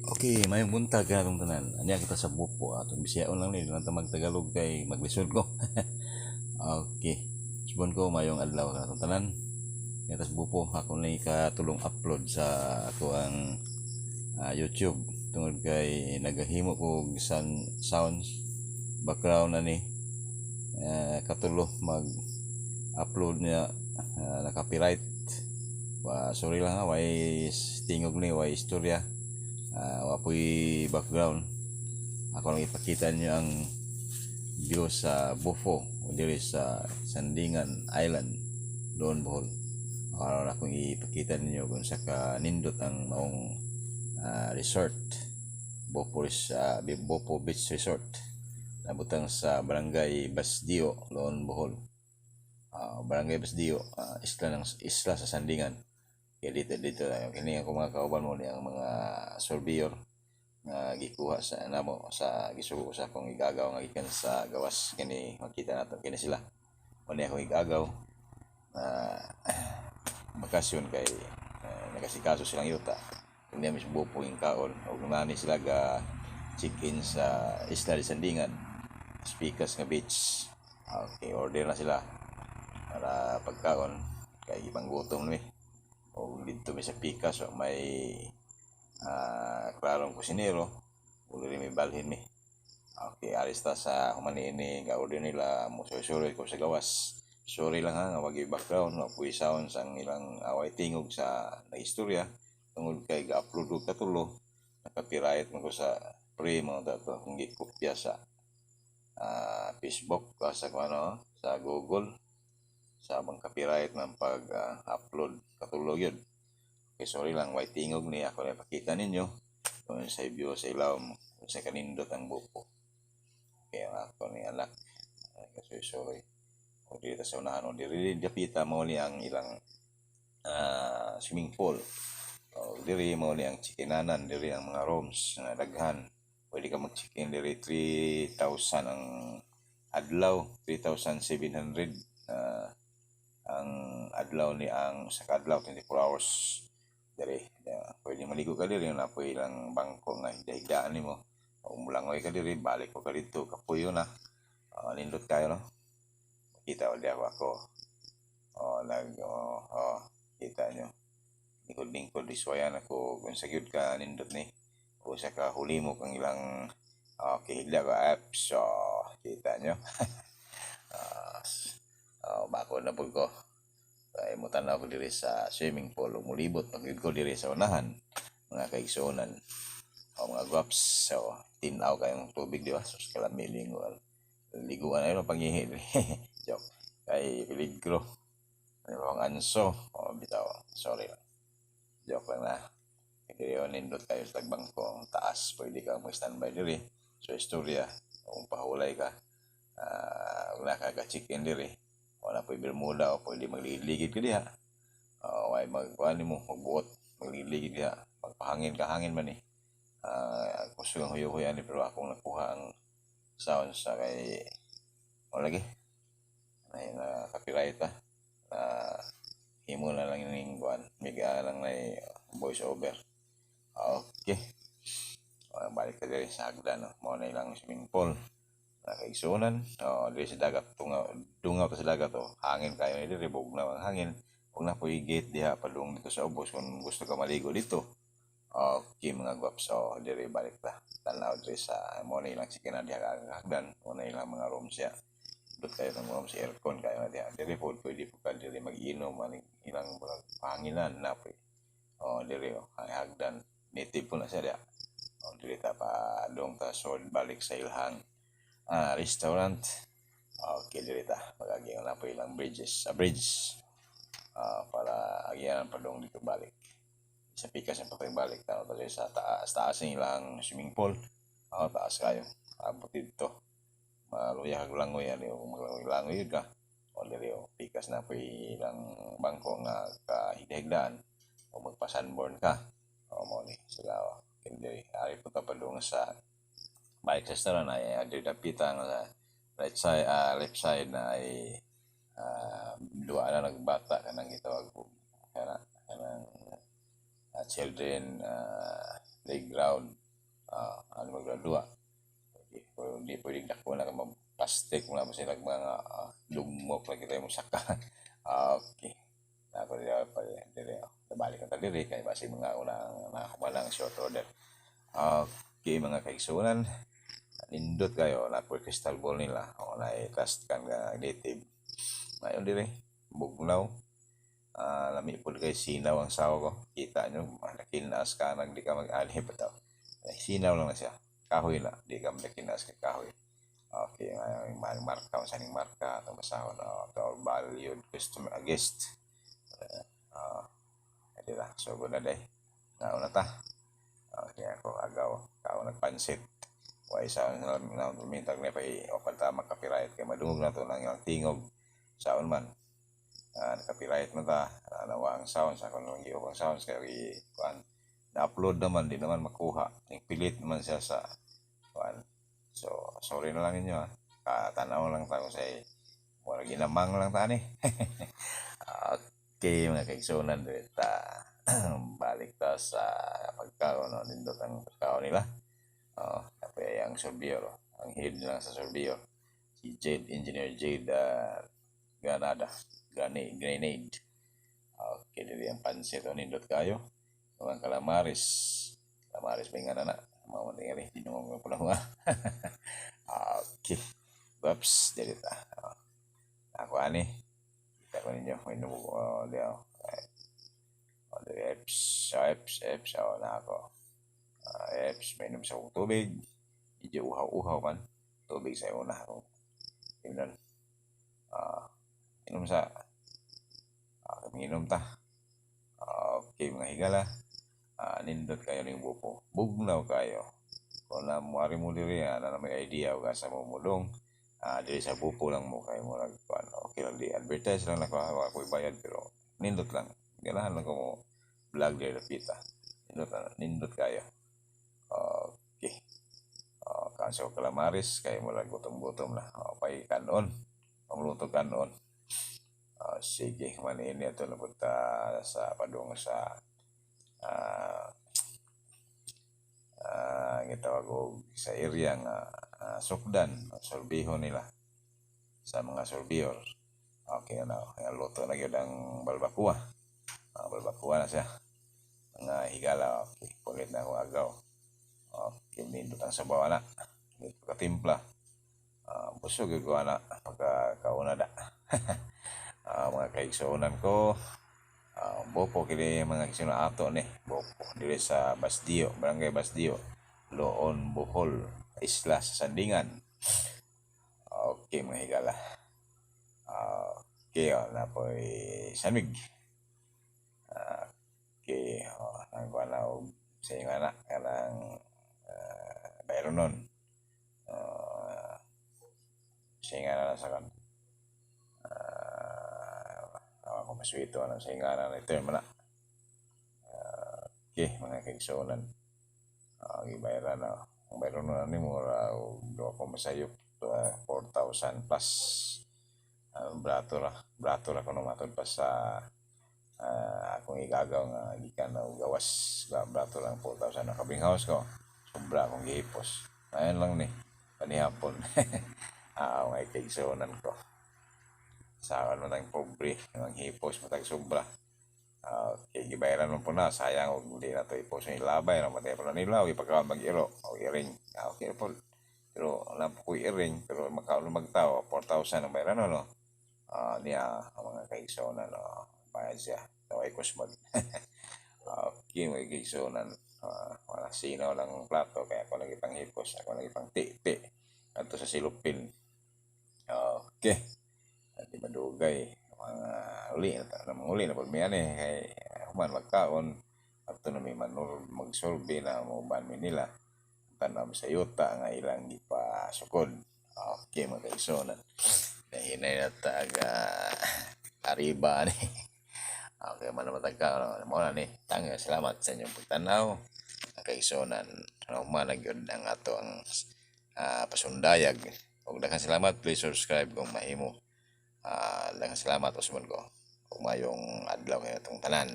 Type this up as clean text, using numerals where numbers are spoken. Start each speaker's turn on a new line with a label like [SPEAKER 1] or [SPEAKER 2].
[SPEAKER 1] Okay, mayong buntag ka itong tanan. Anya kita sa bupo. Atong bisyaon lang ni. Doon tamang Tagalog kay maglisod ko. Okay. Subon ko mayong adlaw ka itong tanan. Kaya tas bupo. Ako na ikatulong upload sa ako ang YouTube. Tungod kay nagahimo ko sounds background na ni katulo mag-upload niya na copyright. Sorry lang ha, way tingog ni, way istorya. Wapoy background. Ako lang ipakita niyo ang view sa Bufo o diri sa Sandingan Island doon Bohol. Ako lang akong ipakita niyo kung sa kanindot ang maong resort Bufo Beach Resort nabutang sa Barangay Basdio, Loon Bohol. Barangay Basdio, isla sa Sandingan. Kaya dito kini ako mga kauban mo ang mga surveyor nga gikuha sa namo sa gisugo sa akong igagaw nga gikan sa gawas kini makita nato kini sila muna akong igagaw bakasyon kay nagasikaso silang yuta kundi mis bupo yung kaon o nani sila ga check-in sa isla di Sandingan Spikas nga beach. Okay, order na sila para pagkaon kay ibang gutom ni o dito may sa Pikas so may klarong kusinero uli may balhin mi. Okay, alis ta sa humani ini ga-order nila mo sorry ko sa gawas. Sorry lang ha, nga wagi background nga puy sounds ang ilang away tingog sa naistorya tungod kay ga-upload ko katulo na-copyright mo ko sa pre mo dato kung gikopya sa Facebook sa sa Google sa bang copyright ng pag-upload katulog yun. Okay, sorry lang, white tingog ni ako na pakita ninyo kung sa view sa ilaw kung sa kanindot ang buko. Okay, ako ni anak sorry. O dito sa unahan o diri dapita mo ni ang ilang swimming pool. O diri mo ni ang chikinanan, diri ang mga rooms na daghan. Pwede ka mag-check-in diri 3,000 ang adlaw, 3,700 ang adlaw ni ang sa adlaw 24 hours diri pwede maligo ka diri na pwede lang bangko nga higdaan nimo o mulangoy ka diri balik ko ka dito kapuyo na nindot kayo no kita uli ako kita nyo lingkod iswayan ako kung sa gyud ka nindot ni o sa ka huli mo kang ilang higda ka apps kita nyo bako na po ko ay mo tanaw ko diri sa swimming pool mulibot pagid ko diri sa unahan mga kaigsuonan o mga guwaps so tinaw kayong tubig di ba so kalamiling liguan ay no pangihi joke kay peligro ano ang anso bitaw sorry lang joke lang na diri nindot kayo sa tagbangko taas pwede ka mag-standby diri so istorya kung pahulay ka wala ka ka-check-in diri wala po Bermuda o pwede magliligid ka diha way magkuhan mo magbuot magliligid diha magpahangin ka hangin man gusto kang huyo-huyan pero akong nakuha ang sound sa kay lagi ay na copyright himo na lang yung kuhan miga lang na voice over. Okay, balik ka diri sa hagdan mo na ilang swimming pool nakaigsunan diri sa dagat dungaw ta sa dagat hangin kayo ni diri bug na ang hangin kung na po'y gate diha padung dito sa ubos kung gusto ka maligo dito. Okay mga guwaps diri balik ta tanaw diri sa mo na ilang sikina diha hagdan mo na ilang mga rooms ya dut kayo ng rooms aircon kayo diha diri po pwede po ka diri mag-inom ilang panginan na po diri hagdan native po na siya diha diri ta pa dong ta sod balik sa ilhang restaurant. Okay, diri ta magaging na po ilang bridge para agyan pa dong dito balik sa Pikas ang balik tao tayo sa taas ng ilang swimming pool taas kayo abot dito maluyag langoy yung langoy ka o diri Pikas na po ilang bangko nga kahigdaan o magpa-sunburn ka mo ni sila diri ari po ta pa dong sa bike sa restaurant ay diri dapita nga left side na ay duwa na nagbata kanang gitawag kanang children playground, ano magdua. Hindi pwedeng dako na plastic mo na sila mga lumok lagi tayo mo saka. Okay. Ako dili pa dili. Nabalik ka diri kay basi mga unang nakakumalang short order. Okay mga kaigsunan, nindot kayo na po crystal ball nila o na trust kan nga native. Ngayon diri bugnaw. Lami po kay sinaw ang sawa ko. Kita nyo, nakinas ka nang di ka mag-alip ito. Sinaw lang na siya. Kahoy na. Di ka nakinas kay kahoy. Okay, ngayon marka o saning marka itong masawa na valued customer guest. Edi na. So, good na day. Nauna ta. Okay, ako agaw. Kao nagpansit. Why sa minta na pa open ta makapiright kay madungog na to ng yung tingog saon man. Copyright na ta nawang sounds ako nung giubang sounds kay kuan na-upload naman di naman makuha ning pilit man siya sa kuan, so sorry na lang ninyo tanaw lang ta ko say mura ginamang lang ta ni. Okay mga kaigsunan ta balik ta sa pagkaon no nindot ang pagkaon nila tapi ang surveyor ang head lang sa surveyor si Jade Engineer Jade Grenade. Okay, dili ang pansit o nindot kayo. Mga calamaris. Calamaris ba nga na? Mga tingari, dinungong ko lang nga. Okay. Whoops, dili ta. Ako ani. Kita ko ninyo. May nung diyo. Eps. Na ako. Eps, may nung sa tubig. Medyo uhaw-uhaw man. Tubig sa una ako. Yun inom sa minum ta. Okay mga higala, nindot kayo ng bupo, bugnaw kayo kung na muari mo diri na may idea o sa mo mulong diri sa bupo lang mo kayo mo nagkuhan. Okay lang di advertise lang na ako bayad pero nindot lang ganahan lang ko mo vlog diri pita nindot kayo. Okay, kanso calamaris kayo mo lang gutom-gutom na pay kanon pangluto kanon. Sige, manini ito na punta sa padung sa gitawag og sa area nga sukdan, sorbiho nila sa mga sorbiyor. Okay na, luto na gyud ang balbakua. Balbakua na siya. Mga higala, okay, kulit na ako agaw. Okay, nindot ang sabaw na. Dito ka timpla. Busog gyud ko na pagkakauna da. Mga kaigsunan ko bopo kini mga kaigsunan ato ni bopo diri sa Basdio, Barangay Basdio, Loon, Bohol, Isla sa Sandingan. Okay mga higala. Okay na po samig. Okay ang kuana og sa inyo na kanang bayron nun singa na sa kan ako maswito ng singana na ito yung mana. Okay mga kaigsunan, gibayaran na ang bayron na ni mo do ako masayop 4,000 plus brato ra kuno matod pa sa akong igagaw nga gikan na gawas brato lang 4,000 na kabing house ko sobra akong gihipos ayon lang ni panihapon. Mga kaigsunan ko sa ano nang pobre ang hipos matag sobra. Okay, gibayaran mo po na sayang og hindi na to ipos ni labay na matay pa nila ipagkaon mag-iro o iring. Okay po pero wala po ko iring pero makaon magtao 4,000 ang bayaran no. Niya ang mga kaigsunan no bayad siya taway kusmod. Okay mga kaigsunan, wala sinaw lang plato kaya ako lagi pang hipos ako lagi pang ti ato sa silupin. Okay, di madugay mga uli na pagmiyan kay human magkaon ato na may manur magsolbe na mo ban nila tanam sa yuta nga ilang gipasukod. Okay mga kaigsunan, nahinay na taga ariba ni. Okay man matagka mo na ni tanga salamat sa inyong pagtanaw kaigsunan. Man gyud ang ato ang pasundayag ug daghang salamat. Please subscribe kung mahimo. Daghang salamat usmon ko ug mayong adlaw kay atong tanan.